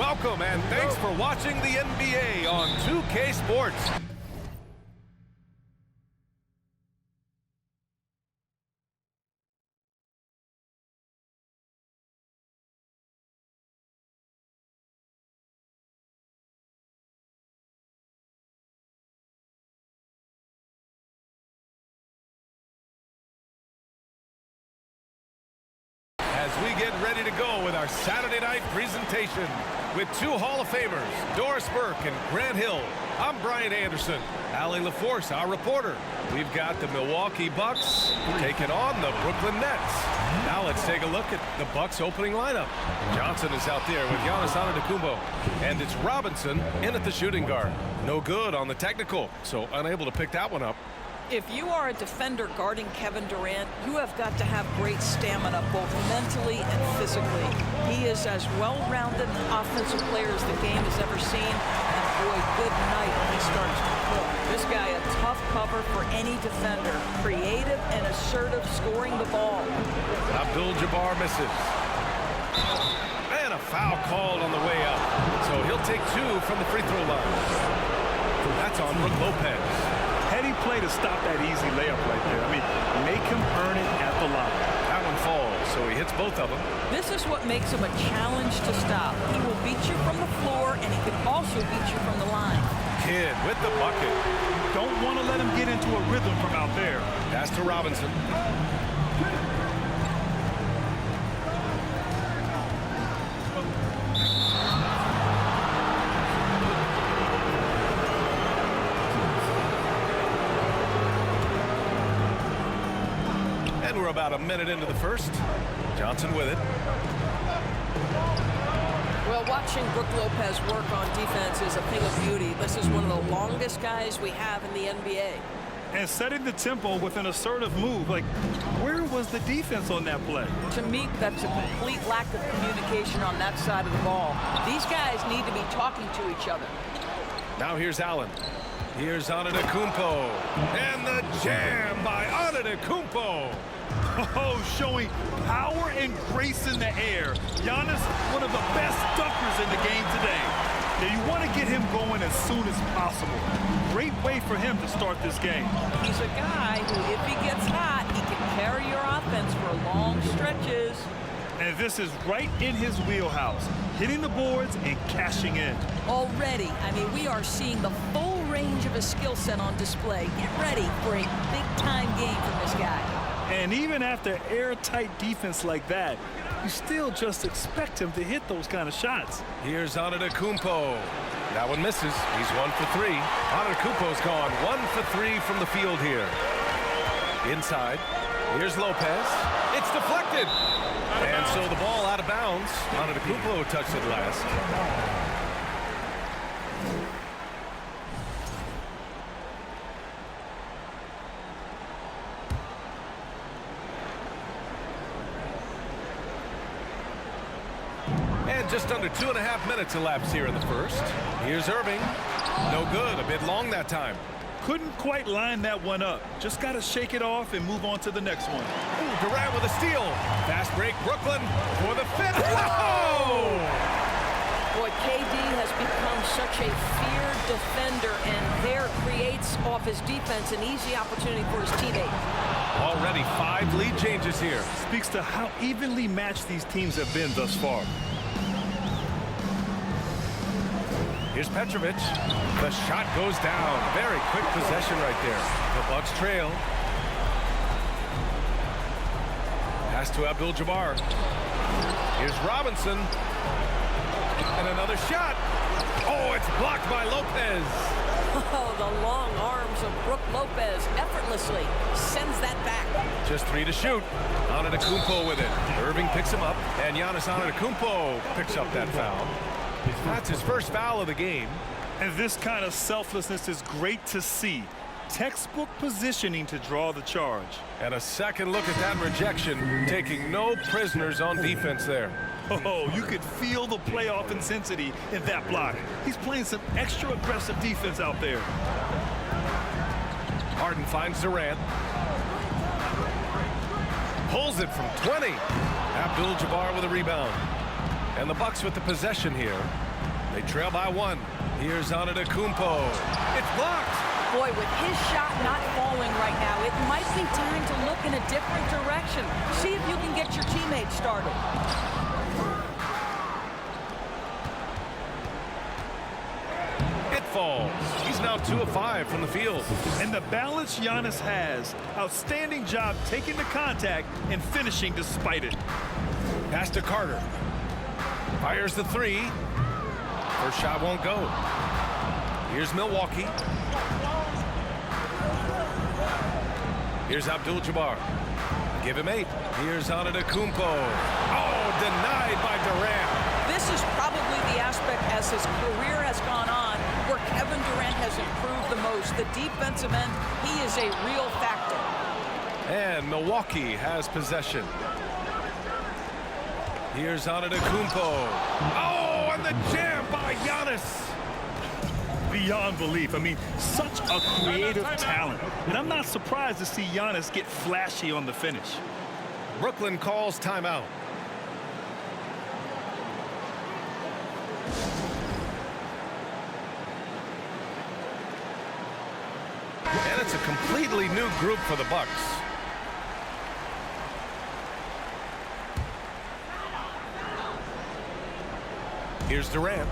Welcome and thanks for watching the NBA on 2K Sports. As we get ready to go with our Saturday night presentation with two Hall of Famers, Doris Burke and Grant Hill. I'm Brian Anderson. Allie LaForce, our reporter. We've got the Milwaukee Bucks taking on the Brooklyn Nets. Now let's take a look at the Bucks opening lineup. Johnson is out there with Giannis Antetokounmpo. And it's Robinson in at the shooting guard. No good on the technical, so unable to pick that one up. If you are a defender guarding Kevin Durant, you have got to have great stamina, both mentally and physically. He is as well-rounded an offensive player as the game has ever seen. And boy, good night when he starts to cook. This guy a tough cover for any defender. Creative and assertive, scoring the ball. Abdul-Jabbar misses. And a foul called on the way up. So he'll take two from the free throw line. That's on Brook Lopez. Heady play to stop that easy layup right there. I mean, make him earn it at the line. That one falls, so he hits both of them. This is what makes him a challenge to stop. He will beat you from the floor, and he can also beat you from the line. Kidd with the bucket. Don't want to let him get into a rhythm from out there. Pass to Robinson. We're about a minute into the first. Johnson with it. Well, watching Brook Lopez work on defense is a thing of beauty. This is one of the longest guys we have in the NBA. And setting the tempo with an assertive move. Like, where was the defense on that play? To me, that's a complete lack of communication on that side of the ball. These guys need to be talking to each other. Now here's Allen. Here's Antetokounmpo. And the jam by Antetokounmpo. Oh, showing power and grace in the air. Giannis, one of the best dunkers in the game today. Now, you want to get him going as soon as possible. Great way for him to start this game. He's a guy who, if he gets hot, he can carry your offense for long stretches. And this is right in his wheelhouse, hitting the boards and cashing in. Already, I mean, we are seeing the full range of his skill set on display. Get ready for a big-time game from this guy. And even after airtight defense like that, you still just expect him to hit those kind of shots. Here's Antetokounmpo. That one misses. He's 1 for 3. Antetokounmpo's gone 1 for 3 from the field here. Inside. Here's Lopez. It's deflected. And so the ball out of bounds. Antetokounmpo touched it last. And just under 2.5 minutes elapsed here in the first. Here's Erving. No good. A bit long that time. Couldn't quite line that one up. Just got to shake it off and move on to the next one. Ooh, Durant with a steal. Fast break, Brooklyn for the fifth. Whoa! Boy, KD has become such a feared defender, and there creates off his defense an easy opportunity for his teammate. Already 5 lead changes here. Speaks to how evenly matched these teams have been thus far. Here's Petrovic. The shot goes down. Very quick possession right there. The Bucks trail. Pass to Abdul-Jabbar. Here's Robinson. And another shot. Oh, it's blocked by Lopez. Oh, the long arms of Brook Lopez effortlessly sends that back. Just 3 to shoot. Antetokounmpo with it. Erving picks him up. And Giannis Antetokounmpo picks up that foul. That's his first foul of the game. And this kind of selflessness is great to see. Textbook positioning to draw the charge. And a second look at that rejection, taking no prisoners on defense there. Oh, you could feel the playoff intensity in that block. He's playing some extra aggressive defense out there. Harden finds Durant. Pulls it from 20. Abdul-Jabbar with a rebound. And the Bucks with the possession here. They trail by 1. Here's Antetokounmpo. It's blocked. Boy, with his shot not falling right now, it might be time to look in a different direction. See if you can get your teammates started. It falls. He's now 2 of 5 from the field. And the balance Giannis has. Outstanding job taking the contact and finishing despite it. Pass to Carter. Fires the 3. First shot won't go. Here's Milwaukee. Here's Abdul-Jabbar. Give him 8. Here's Antetokounmpo. Oh, denied by Durant. This is probably the aspect as his career has gone on where Kevin Durant has improved the most. The defensive end, he is a real factor. And Milwaukee has possession. Here's Antetokounmpo. Oh, and the jam by Giannis. Beyond belief. I mean, such a creative talent. And I'm not surprised to see Giannis get flashy on the finish. Brooklyn calls timeout. And it's a completely new group for the Bucks. Here's Durant.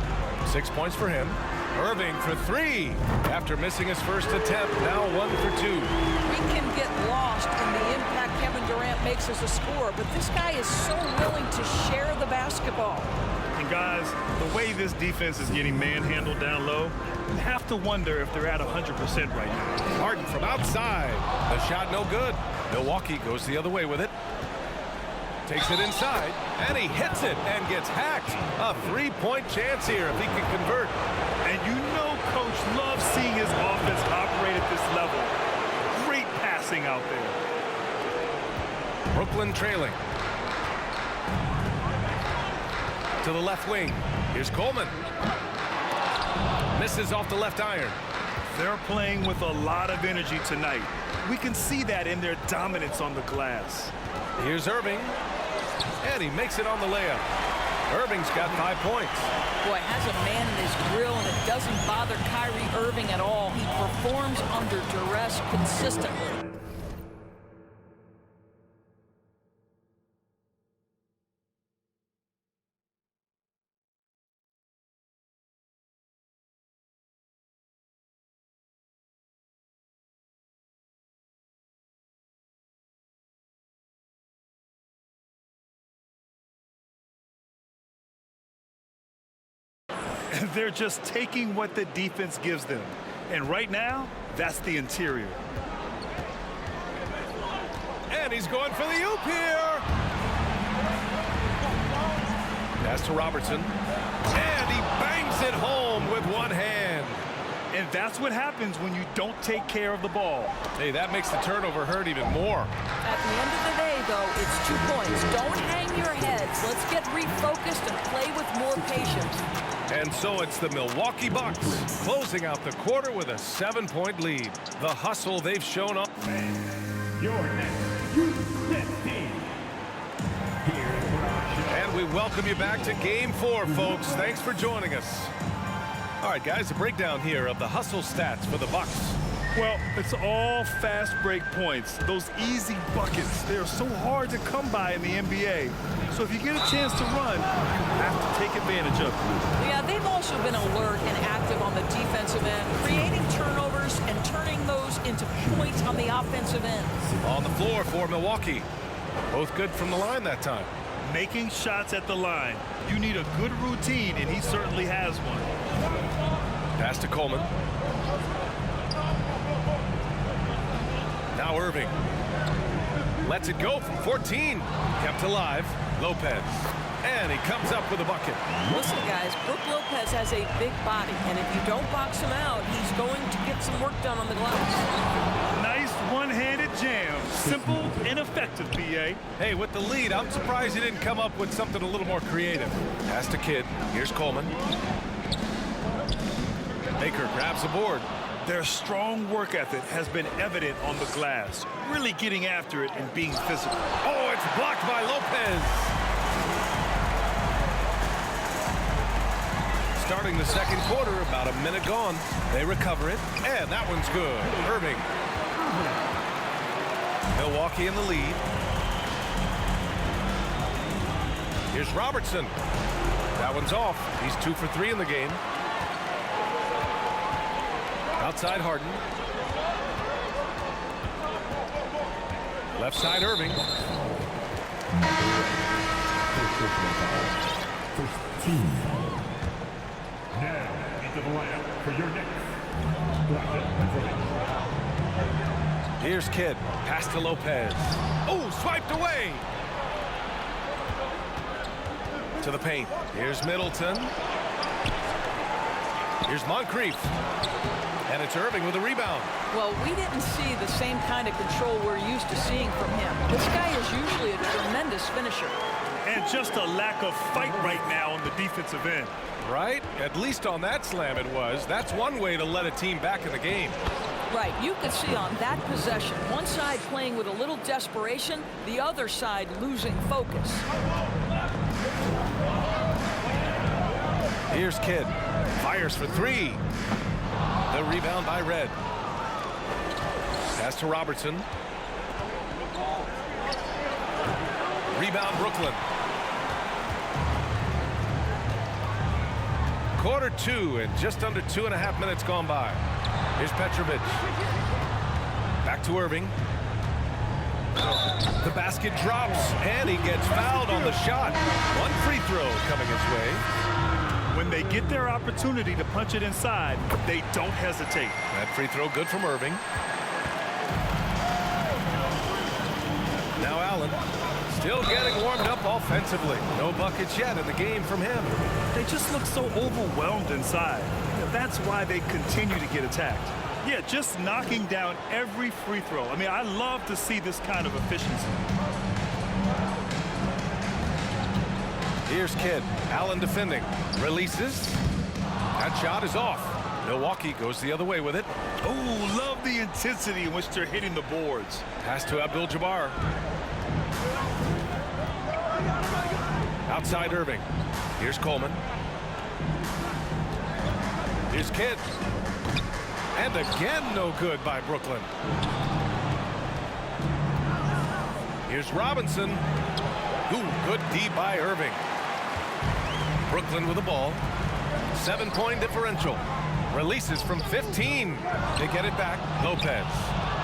6 points for him. Erving for 3. After missing his first attempt, now 1 for 2. We can get lost in the impact Kevin Durant makes as a scorer, but this guy is so willing to share the basketball. And guys, the way this defense is getting manhandled down low, you have to wonder if they're at 100% right now. Harden from outside. The shot no good. Milwaukee goes the other way with it. Takes it inside, and he hits it and gets hacked. A 3-point chance here if he can convert. And you know Coach loves seeing his offense operate at this level. Great passing out there. Brooklyn trailing. To the left wing. Here's Coleman. Misses off the left iron. They're playing with a lot of energy tonight. We can see that in their dominance on the glass. Here's Erving. And he makes it on the layup. Erving's got 5 points. Boy, has a man in his grill, and it doesn't bother Kyrie Erving at all. He performs under duress consistently. They're just taking what the defense gives them. And right now, that's the interior. And he's going for the oop here. Pass to Robertson. And he bangs it home with one hand. And that's what happens when you don't take care of the ball. Hey, that makes the turnover hurt even more. At the end of the day, though, it's 2 points. Don't hang your heads. Let's get refocused and play with more patience. And so it's the Milwaukee Bucks closing out the quarter with a 7-point lead. The hustle they've shown up. Your next youth team. And we welcome you back to Game 4, folks. Thanks for joining us. All right, guys, a breakdown here of the hustle stats for the Bucks. Well, it's all fast break points. Those easy buckets, they're so hard to come by in the NBA. So if you get a chance to run, you have to take advantage of it. Yeah, they've also been alert and active on the defensive end, creating turnovers and turning those into points on the offensive end. On the floor for Milwaukee. Both good from the line that time. Making shots at the line. You need a good routine, and he certainly has one. Pass to Coleman. Now Erving. Lets it go from 14. Kept alive. Lopez. And he comes up with a bucket. Listen, guys, Brook Lopez has a big body, and if you don't box him out, he's going to get some work done on the glass. Nice one-handed jam. Simple and effective, BA. Hey, with the lead, I'm surprised he didn't come up with something a little more creative. Pass to Kidd. Here's Coleman. Baker grabs the board. Their strong work ethic has been evident on the glass, really getting after it and being physical. Oh, it's blocked by Lopez. starting the second quarter, about a minute gone. They recover it, and that one's good. Erving. Milwaukee in the lead. Here's Robertson. That one's off. He's 2 for 3 in the game. Outside Harden. Left side Erving. First team. Now into the lineup for your next. Here's Kidd. Pass to Lopez. Oh, swiped away. To the paint. Here's Middleton. Here's Moncrief. And it's Erving with a rebound. Well, we didn't see the same kind of control we're used to seeing from him. This guy is usually a tremendous finisher. And just a lack of fight right now on the defensive end. Right? At least on that slam it was. That's one way to let a team back in the game. Right, you could see on that possession, one side playing with a little desperation, the other side losing focus. Here's Kidd. Fires for 3. The rebound by Red. Pass to Robertson. Rebound Brooklyn. Quarter 2 and just under 2.5 minutes gone by. Here's Petrovic. Back to Erving. The basket drops and he gets fouled on the shot. One free throw coming his way. When they get their opportunity to punch it inside, they don't hesitate. That free throw good from Erving. Now Allen still getting warmed up offensively. No buckets yet in the game from him. They just look so overwhelmed inside. That's why they continue to get attacked. Yeah, just knocking down every free throw. I mean, I love to see this kind of efficiency. Here's Kidd. Allen defending. Releases. That shot is off. Milwaukee goes the other way with it. Oh, love the intensity in which they're hitting the boards. Pass to Abdul-Jabbar. Outside Erving. Here's Coleman. Here's Kidd. And again, no good by Brooklyn. Here's Robinson. Ooh, good D by Erving. Brooklyn with the ball. 7-point differential. Releases from 15. They get it back. Lopez.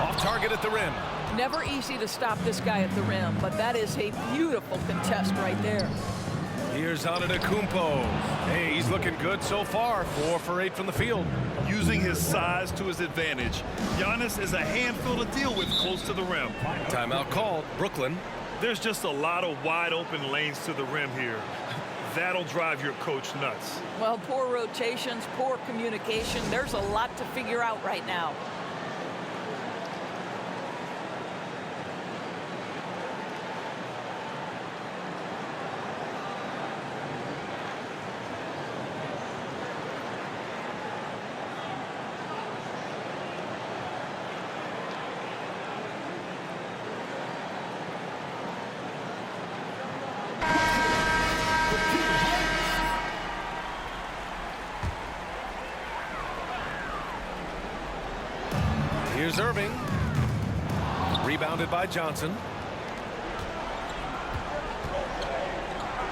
Off target at the rim. Never easy to stop this guy at the rim, but that is a beautiful contest right there. Here's Antetokounmpo. Hey, he's looking good so far. 4 for 8 from the field. Using his size to his advantage. Giannis is a handful to deal with close to the rim. Timeout called. Brooklyn. There's just a lot of wide open lanes to the rim here. That'll drive your coach nuts. Well, poor rotations, poor communication. There's a lot to figure out right now. Here's Erving. Rebounded by Johnson.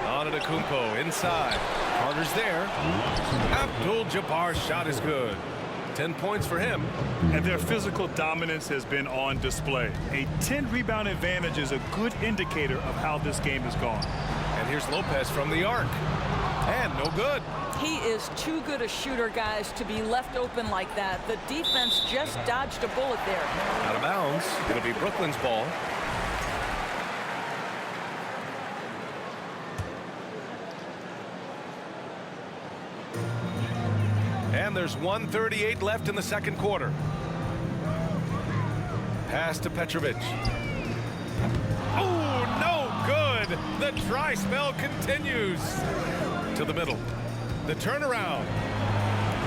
Antetokounmpo inside. Carter's there. Abdul-Jabbar's shot is good. 10 points for him. And their physical dominance has been on display. A 10-rebound advantage is a good indicator of how this game has gone. And here's Lopez from the arc. And no good. He is too good a shooter, guys, to be left open like that. The defense just dodged a bullet there. Out of bounds. It'll be Brooklyn's ball. And there's 1:38 left in the second quarter. Pass to Petrovic. Oh, no good. The dry spell continues. To the middle. The turnaround.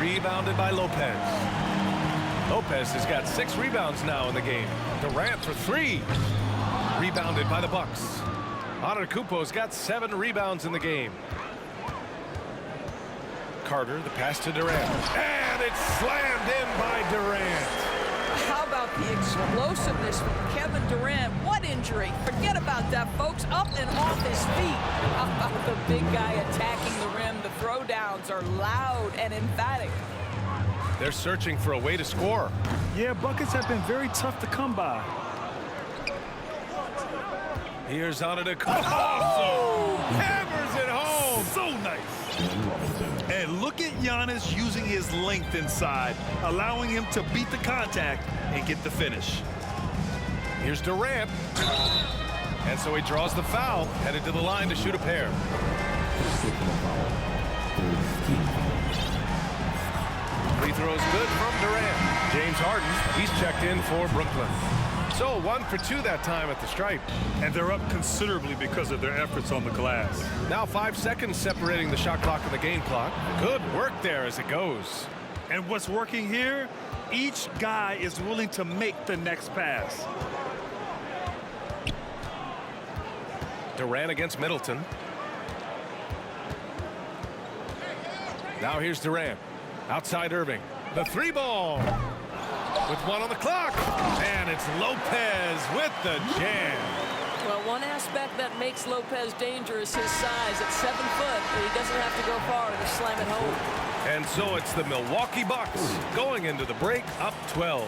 Rebounded by Lopez. Lopez has got 6 rebounds now in the game. Durant for 3. Rebounded by the Bucks. Antetokounmpo's got 7 rebounds in the game. Carter. The pass to Durant. And it's slammed in by Durant. How about the explosiveness from Kevin Durant? What injury? Forget about that, folks. Up and off his feet. How about the big guy attacking the rim? The throwdowns are loud and emphatic. They're searching for a way to score. Yeah, buckets have been very tough to come by. Here's Antetokounmpo. Oh! Hammers it home. So nice. And look at Giannis using his length inside, allowing him to beat the contact and get the finish. Here's Durant. And so he draws the foul, headed to the line to shoot a pair. Free throws good from Durant. James Harden, he's checked in for Brooklyn. So 1 for 2 that time at the stripe. And they're up considerably because of their efforts on the glass. Now 5 seconds separating the shot clock and the game clock. Good work there as it goes. And what's working here? Each guy is willing to make the next pass. Durant against Middleton. Now here's Durant. Outside Erving. The 3-ball. With 1 on the clock. And it's Lopez with the jam. Well, one aspect that makes Lopez dangerous, his size at 7 foot. He doesn't have to go far to slam it home. And so it's the Milwaukee Bucks going into the break up 12.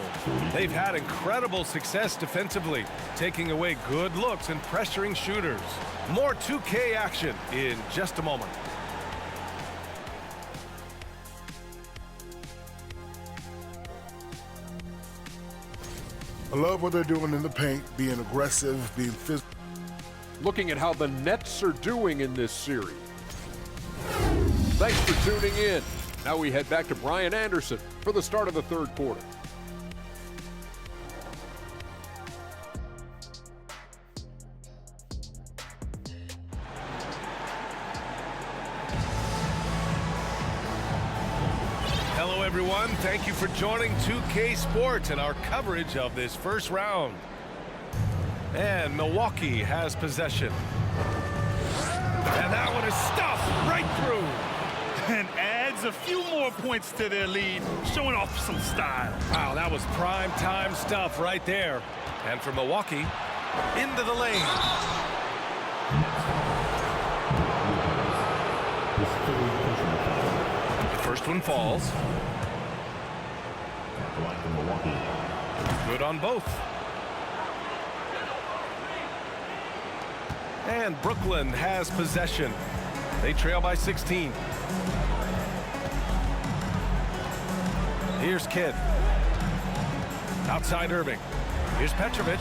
They've had incredible success defensively, taking away good looks and pressuring shooters. More 2K action in just a moment. I love what they're doing in the paint, being aggressive, being physical. Looking at how the Nets are doing in this series. Thanks for tuning in. Now we head back to Brian Anderson for the start of the third quarter. Hello, everyone. Thank you for joining 2K Sports and our coverage of this first round. And Milwaukee has possession. And that one is stuffed right through. And adds a few more points to their lead, showing off some style. Wow, that was prime time stuff right there. And for Milwaukee, into the lane. The first one falls. Good on both. And Brooklyn has possession. They trail by 16. Here's Kidd. Outside Erving. Here's Petrovic.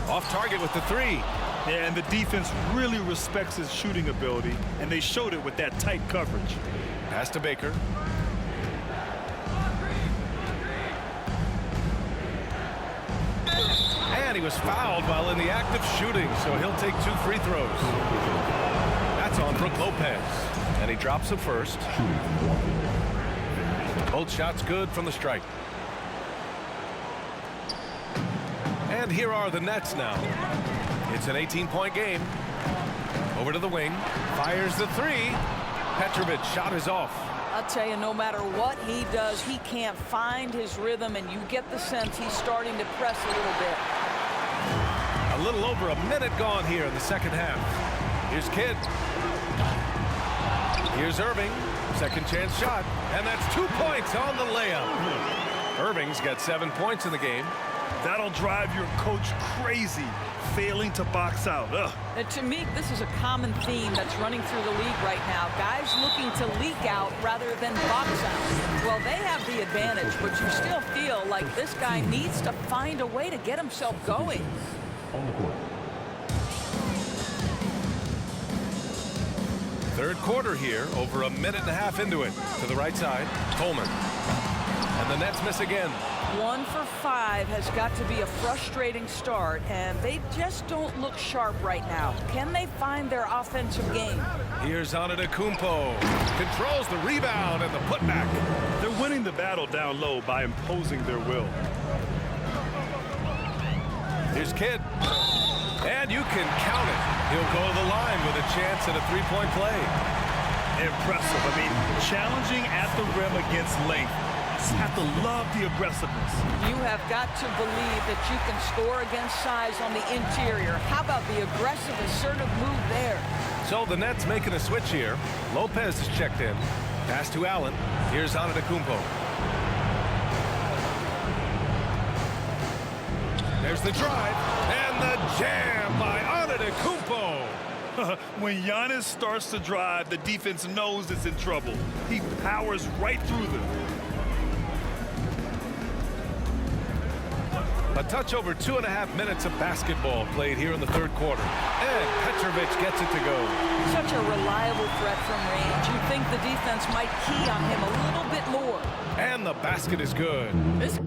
Off target with the 3. Yeah, and the defense really respects his shooting ability, and they showed it with that tight coverage. Pass to Baker. And he was fouled while in the act of shooting, so he'll take 2 free throws. That's on Brook Lopez. And he drops the first. Both shots good from the strike. And here are the Nets now. It's an 18-point game. Over to the wing. Fires the 3. Petrovic shot is off. I'll tell you, no matter what he does, he can't find his rhythm, and you get the sense he's starting to press a little bit. A little over a minute gone here in the second half. Here's Kidd. Here's Erving. Second chance shot. And that's 2 points on the layup. Erving's got 7 points in the game. That'll drive your coach crazy, failing to box out. And to me, this is a common theme that's running through the league right now. Guys looking to leak out rather than box out. Well, they have the advantage, but you still feel like this guy needs to find a way to get himself going. Third quarter here, over a minute and a half into it. To the right side, Coleman. And the Nets miss again. 1 for 5 has got to be a frustrating start, and they just don't look sharp right now. Can they find their offensive game? Here's Antetokounmpo. Controls the rebound and the putback. They're winning the battle down low by imposing their will. Here's Kidd. And you can count it. He'll go to the line with a chance at a 3-point play. Impressive. I mean, challenging at the rim against length. Just have to love the aggressiveness. You have got to believe that you can score against size on the interior. How about the aggressive, assertive move there? So the Nets making a switch here. Lopez is checked in. Pass to Allen. Here's Antetokounmpo. There's the drive and the jam by Antetokounmpo. When Giannis starts to drive, the defense knows it's in trouble. He powers right through them. A touch over 2.5 minutes of basketball played here in the third quarter. And Petrovic gets it to go. Such a reliable threat from range. You'd think the defense might key on him a little bit more. And the basket is good. This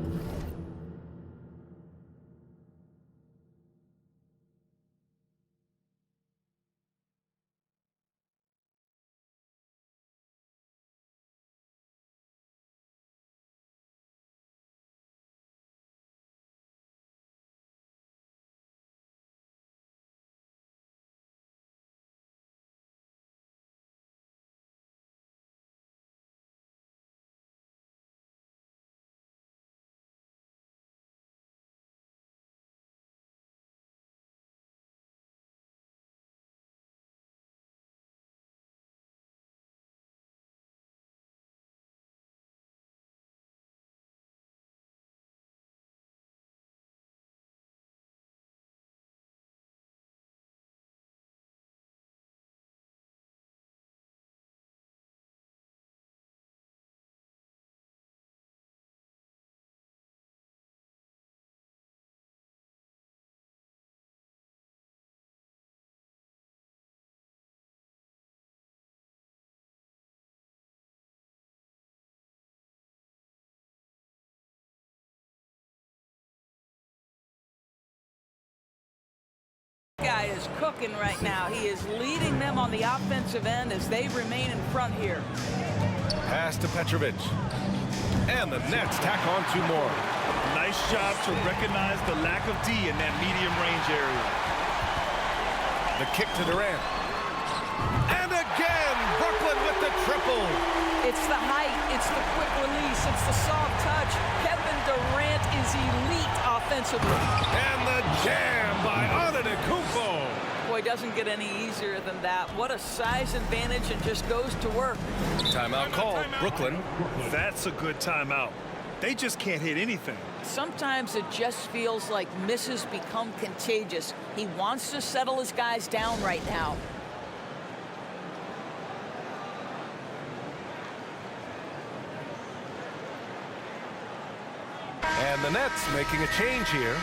guy is cooking right now. He is leading them on the offensive end as they remain in front here. Pass to Petrovic. And the Nets tack on 2 more. Nice job to recognize the lack of D in that medium range area. The kick to Durant. And again, Brooklyn with the triple. It's the height, it's the quick release, it's the soft touch. Kevin Durant is elite offensively. And the jam by Antetokounmpo. Boy, doesn't get any easier than that. What a size advantage, and just goes to work. Timeout call, Brooklyn. That's a good timeout. They just can't hit anything. Sometimes it just feels like misses become contagious. He wants to settle his guys down right now. And the Nets making a change here.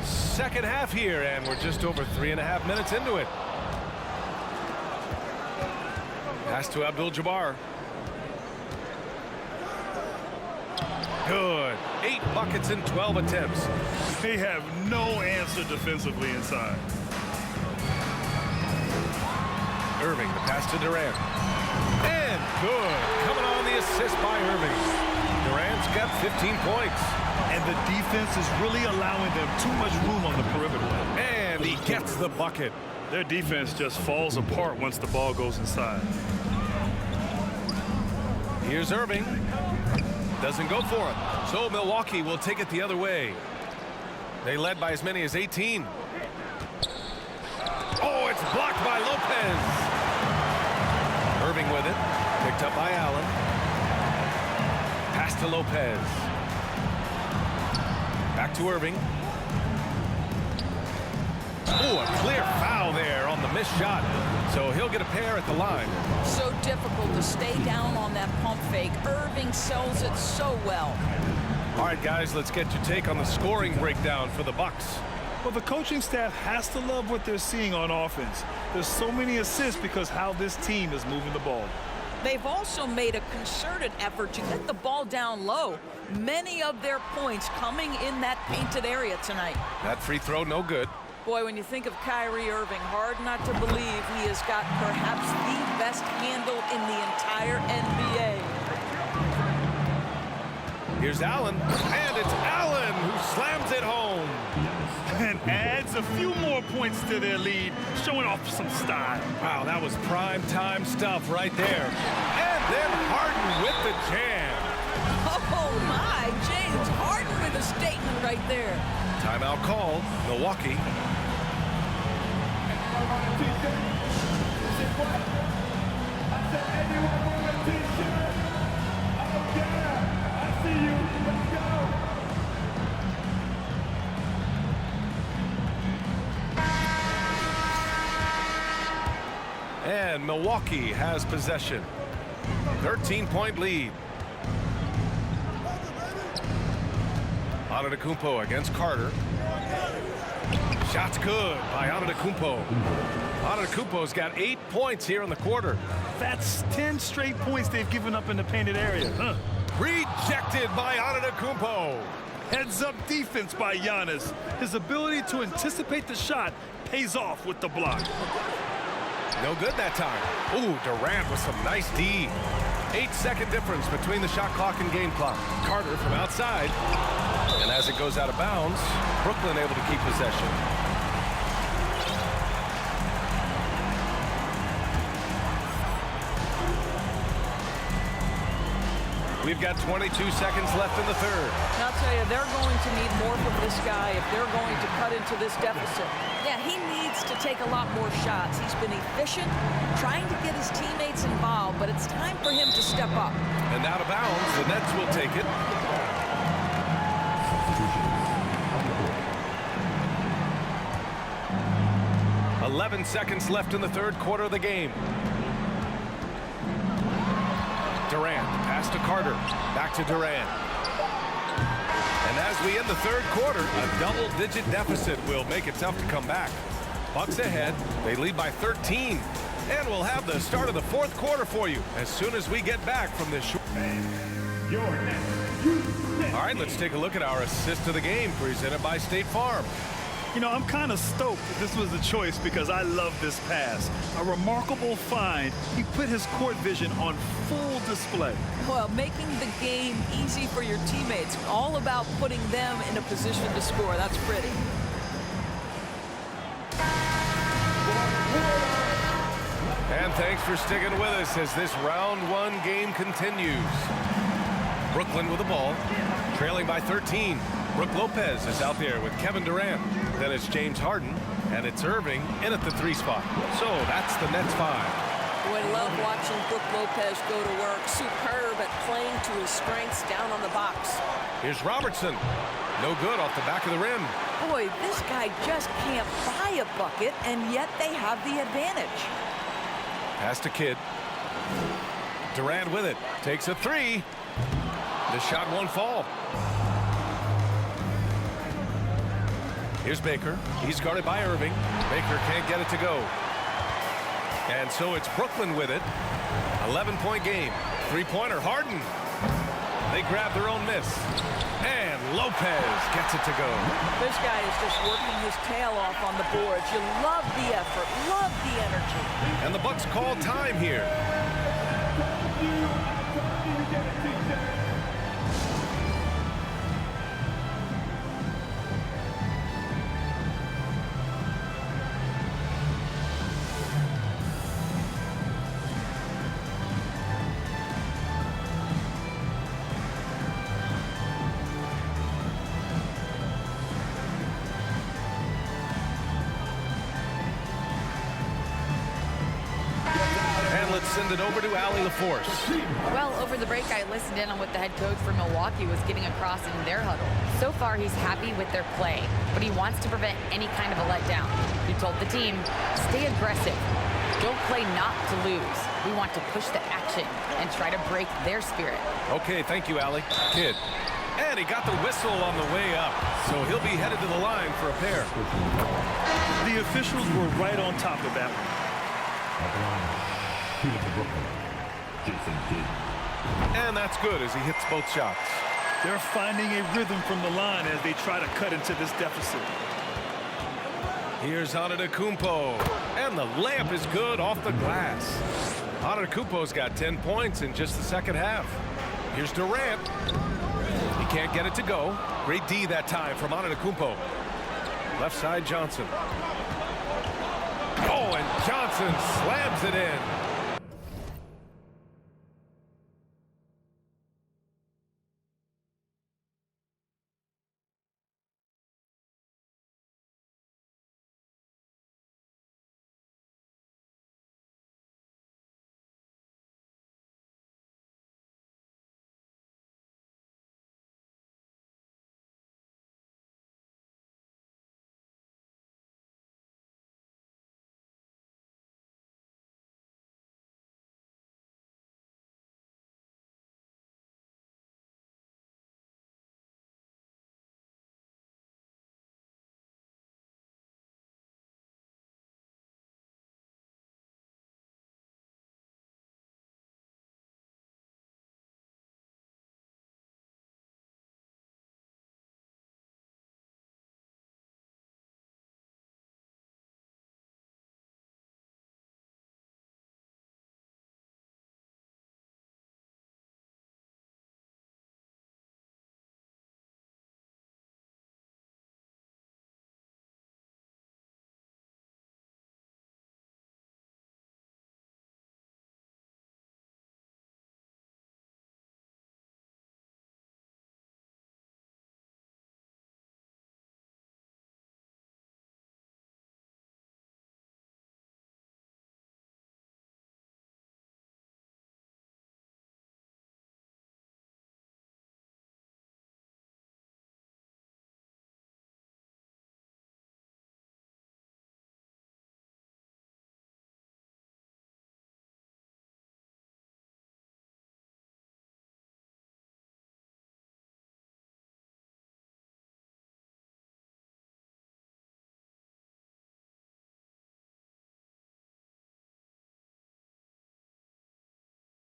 Second half here, and we're just over 3.5 minutes into it. Pass to Abdul-Jabbar. Good. 8 buckets in 12 attempts. They have no answer defensively inside. Erving, the pass to Durant. And good. Coming on the assist by Erving. Durant's got 15 points. And the defense is really allowing them too much room on the perimeter. And he gets the bucket. Their defense just falls apart once the ball goes inside. Here's Erving. Doesn't go for him. So Milwaukee will take it the other way. They led by as many as 18. Oh, it's blocked by Lopez. Erving with it. Picked up by Allen. Pass to Lopez. Back to Erving. Oh, a clear foul there on the missed shot. So he'll get a pair at the line. So difficult to stay down on that pump fake. Erving sells it so well. All right, guys, let's get your take on the scoring breakdown for the Bucks. Well, the coaching staff has to love what they're seeing on offense. There's so many assists because how this team is moving the ball. They've also made a concerted effort to get the ball down low. Many of their points coming in that painted area tonight. That free throw, no good. Boy, when you think of Kyrie Erving, hard not to believe he has got perhaps the best handle in the entire NBA. Here's Allen, and it's Allen who slams it home. And adds a few more points to their lead, showing off some style. Wow, that was prime time stuff right there. And then Harden with the jam. Oh, my. James Harden with a statement right there. Timeout called, Milwaukee. And Milwaukee has possession. 13-point lead. Antetokounmpo against Carter. Shot's good by Antetokounmpo. Antetokounmpo's got 8 points here in the quarter. That's 10 straight points they've given up in the painted area. Rejected by Antetokounmpo. Heads-up defense by Giannis. His ability to anticipate the shot pays off with the block. No good that time. Ooh, Durant with some nice D. 8-second difference between the shot clock and game clock. Carter from outside. And as it goes out of bounds, Brooklyn able to keep possession. We've got 22 seconds left in the third. And I'll tell you, they're going to need more from this guy if they're going to cut into this deficit. Yeah, he needs to take a lot more shots. He's been efficient, trying to get his teammates involved, but it's time for him to step up. And out of bounds, the Nets will take it. – 11 seconds left in the third quarter of the game. Durant, pass to Carter, back to Durant. And as we end the third quarter, a double-digit deficit will make it tough to come back. Bucks ahead, they lead by 13. And we'll have the start of the fourth quarter for you as soon as we get back from this short. All right, let's take a look at our assist of the game presented by State Farm. You know, I'm kind of stoked that this was a choice because I love this pass. A remarkable find. He put his court vision on full display. Well, making the game easy for your teammates. All about putting them in a position to score. That's pretty. And thanks for sticking with us as this round one game continues. Brooklyn with the ball, trailing by 13. Brook Lopez is out there with Kevin Durant. Then it's James Harden, and it's Erving in at the 3 spot. So that's the Nets 5. Boy, love watching Brook Lopez go to work. Superb at playing to his strengths down on the box. Here's Robertson. No good off the back of the rim. Boy, this guy just can't buy a bucket, and yet they have the advantage. Pass to Kidd. Durant with it. Takes a 3. The shot won't fall. Here's Baker. He's guarded by Erving. Baker can't get it to go. And so it's Brooklyn with it. 11-point game. 3-pointer Harden. They grab their own miss. And Lopez gets it to go. This guy is just working his tail off on the boards. You love the effort, love the energy. And the Bucks call time here. Send it over to Allie LaForce. Well, over the break, I listened in on what the head coach for Milwaukee was getting across in their huddle. So far, he's happy with their play, but he wants to prevent any kind of a letdown. He told the team, stay aggressive. Don't play not to lose. We want to push the action and try to break their spirit. Okay, thank you, Allie. Kidd. And he got the whistle on the way up, so he'll be headed to the line for a pair. The officials were right on top of that one. And that's good as he hits both shots. They're finding a rhythm from the line as they try to cut into this deficit. Here's Antetokounmpo. And the layup is good off the glass. Antetokounmpo's got 10 points in just the second half. Here's Durant. He can't get it to go. Great D that time from Antetokounmpo. Left side, Johnson. Oh, and Johnson slams it in.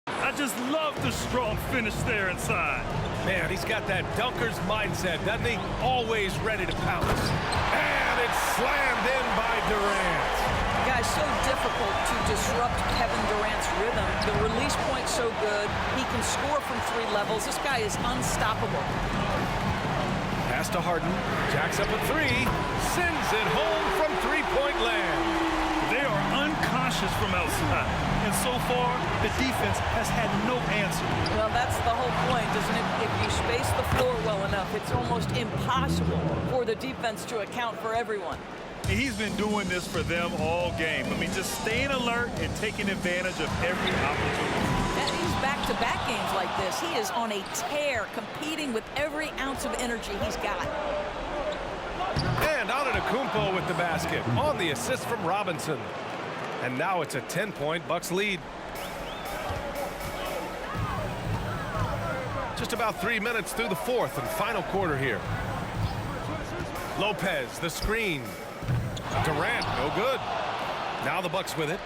I just love the strong finish there inside. Man, he's got that dunker's mindset, doesn't he? Always ready to pounce. And it's slammed in by Durant. Guys, so difficult to disrupt Kevin Durant's rhythm. The release point's so good. He can score from 3 levels. This guy is unstoppable. Pass to Harden. Jacks up a 3. Sends it home from three-point land. They are unconscious from outside. And so far, the defense has had no answer. Well, that's the whole point, isn't it? If you space the floor well enough, it's almost impossible for the defense to account for everyone. He's been doing this for them all game. I mean, just staying alert and taking advantage of every opportunity. And he's back-to-back games like this. He is on a tear, competing with every ounce of energy he's got. And Antetokounmpo with the basket on the assist from Robinson. And now it's a 10-point Bucks lead. Just about 3 minutes through the fourth and final quarter here. Lopez, the screen. Durant, no good. Now the Bucks with it.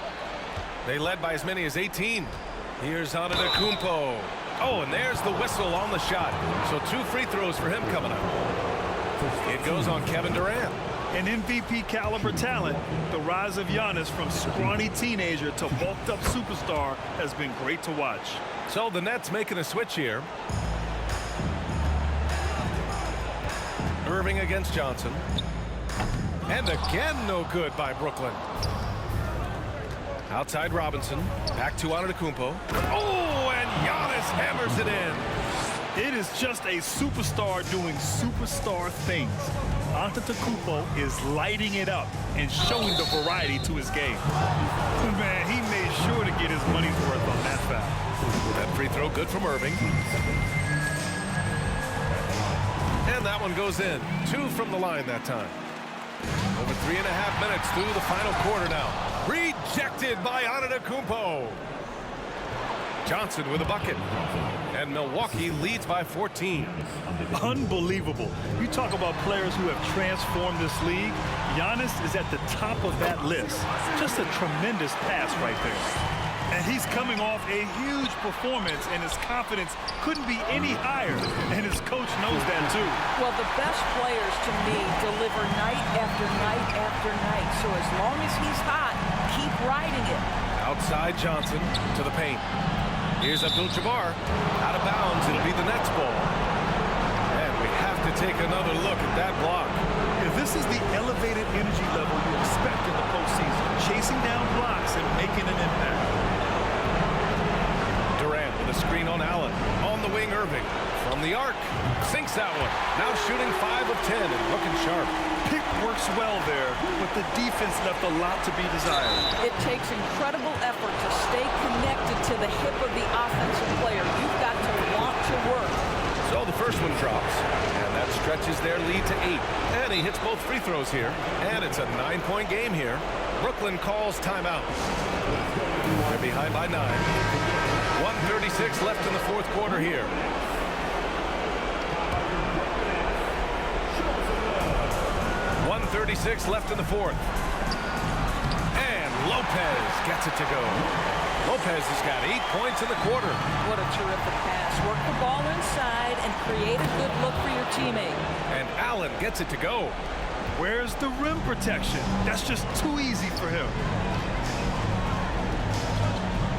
They led by as many as 18. Here's Antetokounmpo. Oh, and there's the whistle on the shot. So 2 free throws for him coming up. It goes on Kevin Durant. An MVP caliber talent, the rise of Giannis from scrawny teenager to bulked up superstar has been great to watch. So the Nets making a switch here. Erving against Johnson. And again, no good by Brooklyn. Outside Robinson. Back to Antetokounmpo. Oh, and Giannis hammers it in. It is just a superstar doing superstar things. Antetokounmpo is lighting it up and showing the variety to his game. Man, he made sure to get his money's worth on that foul. That free throw good from Erving. And that one goes in. 2 from the line that time. Over 3.5 minutes through the final quarter now. Rejected by Antetokounmpo. Johnson with a bucket. And Milwaukee leads by 14. Unbelievable. You talk about players who have transformed this league. Giannis is at the top of that list. Just a tremendous pass right there. And he's coming off a huge performance, and his confidence couldn't be any higher. And his coach knows that, too. Well, the best players, to me, deliver night after night after night. So as long as he's hot, keep riding it. Outside Johnson to the paint. Here's Abdul-Jabbar. Out of bounds. It'll be the Nets ball. to take another look at that block. If this is the elevated energy level you expect in the postseason, chasing down blocks and making an impact. Durant with a screen on Allen. On the wing, Erving. From the arc. Sinks that one. Now shooting 5 of 10 and looking sharp. Pick works well there, but the defense left a lot to be desired. It takes incredible effort to stay connected to the hip of the offensive player. You've got to want to work. So the first one drops, and that stretches their lead to 8. And he hits both free throws here, and it's a 9-point game here. Brooklyn calls timeout. They're behind by 9. 1:36 left in the fourth quarter here. .36 left in the fourth. And Lopez gets it to go. Lopez has got 8 points in the quarter. What a terrific pass. Work the ball inside and create a good look for your teammate. And Allen gets it to go. Where's the rim protection? That's just too easy for him.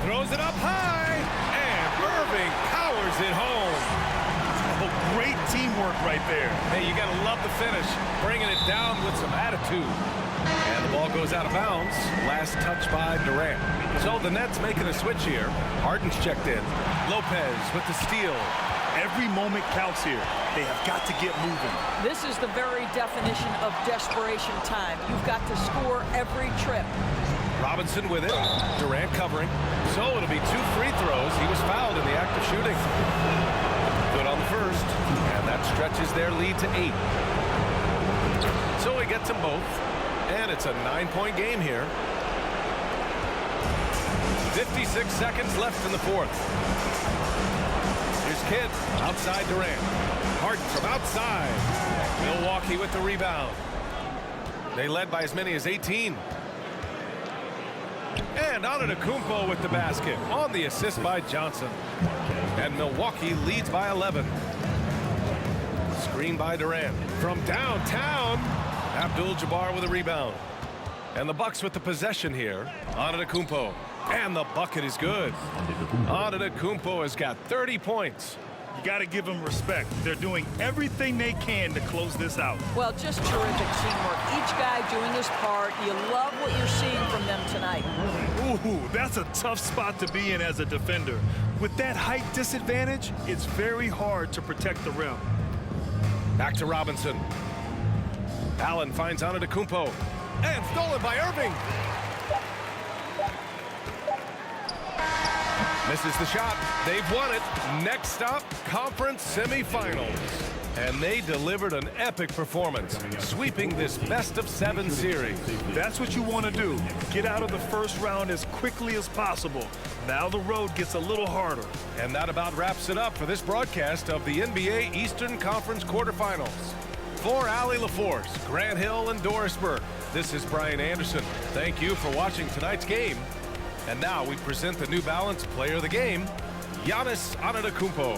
Throws it up high. And Erving powers it home. Oh, great teamwork right there. Hey, you got to love the finish. Bringing it down with some attitude. And the ball goes out of bounds. Last touch by Durant. So the Nets making a switch here. Harden's checked in. Lopez with the steal. Every moment counts here. They have got to get moving. This is the very definition of desperation time. You've got to score every trip. Robinson with it. Durant covering. So it'll be 2 free throws. He was fouled in the act of shooting. Good on the first. And that stretches their lead to 8. So he gets them both. And it's a 9-point game here. 56 seconds left in the fourth. Here's Kidd outside Durant. Harden from outside. Milwaukee with the rebound. They led by as many as 18. And Antetokounmpo with the basket on the assist by Johnson. And Milwaukee leads by 11. Screen by Durant. From downtown, Abdul-Jabbar with a rebound. And the Bucks with the possession here. Antetokounmpo. And the bucket is good. Antetokounmpo has got 30 points. You got to give them respect. They're doing everything they can to close this out. Well, just terrific teamwork. Each guy doing his part. You love what you're seeing from them tonight. Ooh, that's a tough spot to be in as a defender. With that height disadvantage, it's very hard to protect the rim. Back to Robinson. Allen finds Antetokounmpo. And stolen by Erving. Misses the shot. They've won it. Next up, conference semifinals. And they delivered an epic performance, sweeping this best-of-7 series. That's what you want to do. Get out of the first round as quickly as possible. Now the road gets a little harder. And that about wraps it up for this broadcast of the NBA Eastern Conference quarterfinals. For Allie LaForce, Grant Hill, and Doris Burke, this is Brian Anderson. Thank you for watching tonight's game. And now we present the New Balance Player of the Game, Giannis Antetokounmpo.